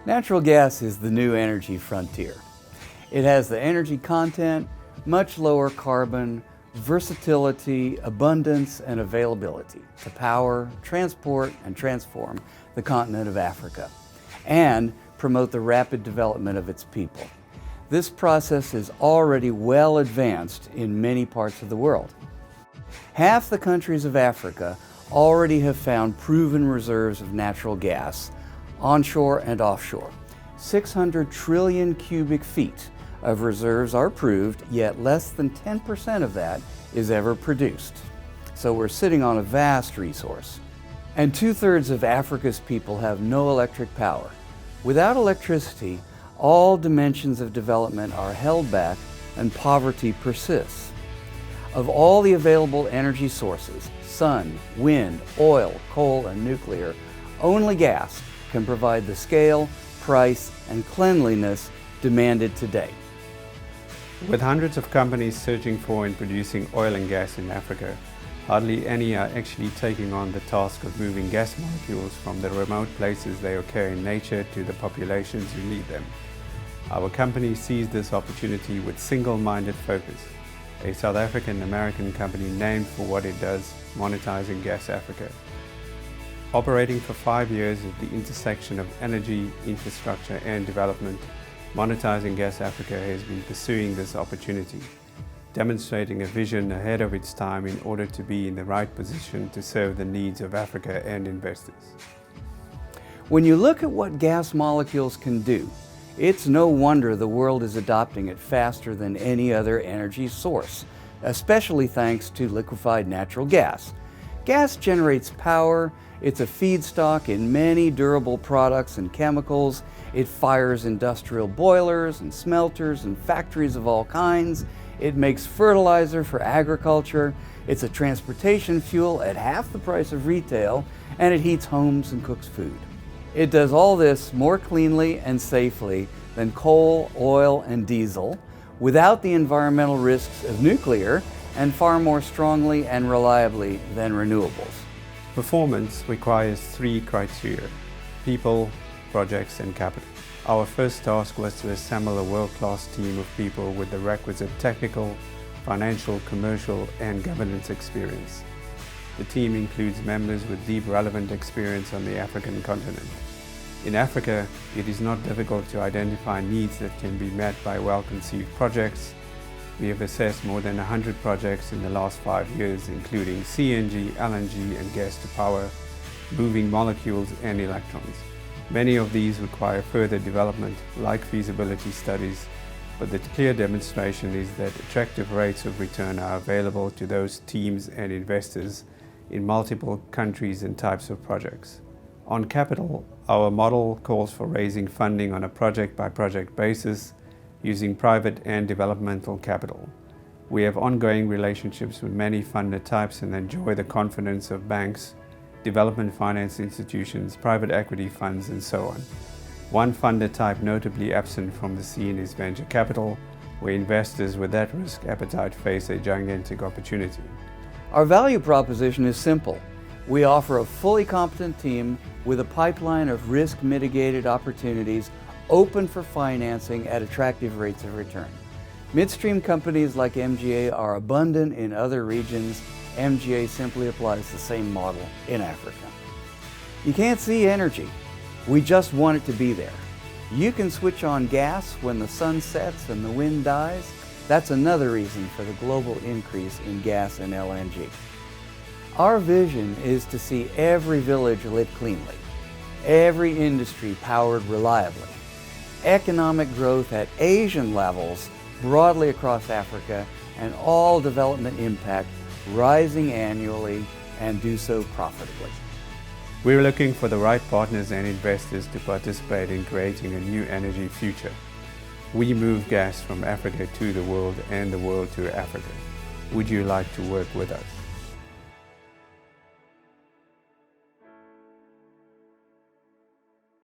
Natural gas is the new energy frontier. It has the energy content, much lower carbon, versatility, abundance, and availability to power, transport, and transform the continent of Africa, and promote the rapid development of its people. This process is already well advanced in many parts of the world. Half the countries of Africa already have found proven reserves of natural gas, onshore and offshore. 600 trillion cubic feet of reserves are proved, yet less than 10% of that is ever produced. So we're sitting on a vast resource. And 2/3 of Africa's people have no electric power. Without electricity, all dimensions of development are held back and poverty persists. Of all the available energy sources, sun, wind, oil, coal, and nuclear, only gas can provide the scale, price, and cleanliness demanded today. With hundreds of companies searching for and producing oil and gas in Africa, hardly any are actually taking on the task of moving gas molecules from the remote places they occur in nature to the populations who need them. Our company sees this opportunity with single-minded focus, a South African-American company named for what it does, monetizing GasAfrica. Operating for 5 years at the intersection of energy, infrastructure, and development, monetizing GasAfrica has been pursuing this opportunity, demonstrating a vision ahead of its time in order to be in the right position to serve the needs of Africa and investors. When you look at what gas molecules can do, it's no wonder the world is adopting it faster than any other energy source, especially thanks to liquefied natural gas. Gas generates power, it's a feedstock in many durable products and chemicals, it fires industrial boilers and smelters and factories of all kinds, it makes fertilizer for agriculture, it's a transportation fuel at half the price of retail, and it heats homes and cooks food. It does all this more cleanly and safely than coal, oil, and diesel, without the environmental risks of nuclear, and far more strongly and reliably than renewables. Performance requires 3 criteria: people, projects, and capital. Our first task was to assemble a world-class team of people with the requisite technical, financial, commercial, and governance experience. The team includes members with deep relevant experience on the African continent. In Africa, it is not difficult to identify needs that can be met by well-conceived projects. We have assessed more than 100 projects in the last 5 years, including CNG, LNG, and gas to power, moving molecules, and electrons. Many of these require further development, like feasibility studies, but the clear demonstration is that attractive rates of return are available to those teams and investors in multiple countries and types of projects. On capital, our model calls for raising funding on a project-by-project basis using private and developmental capital. We have ongoing relationships with many funder types and enjoy the confidence of banks, development finance institutions, private equity funds, and so on. One funder type notably absent from the scene is venture capital, where investors with that risk appetite face a gigantic opportunity. Our value proposition is simple. We offer a fully competent team with a pipeline of risk-mitigated opportunities open for financing at attractive rates of return. Midstream companies like MGA are abundant in other regions. MGA simply applies the same model in Africa. You can't see energy. We just want it to be there. You can switch on gas when the sun sets and the wind dies. That's another reason for the global increase in gas and LNG. Our vision is to see every village lit cleanly, every industry powered reliably, economic growth at Asian levels broadly across Africa, and all development impact rising annually, and do so profitably. We're looking for the right partners and investors to participate in creating a new energy future. We move gas from Africa to the world and the world to Africa. Would you like to work with us?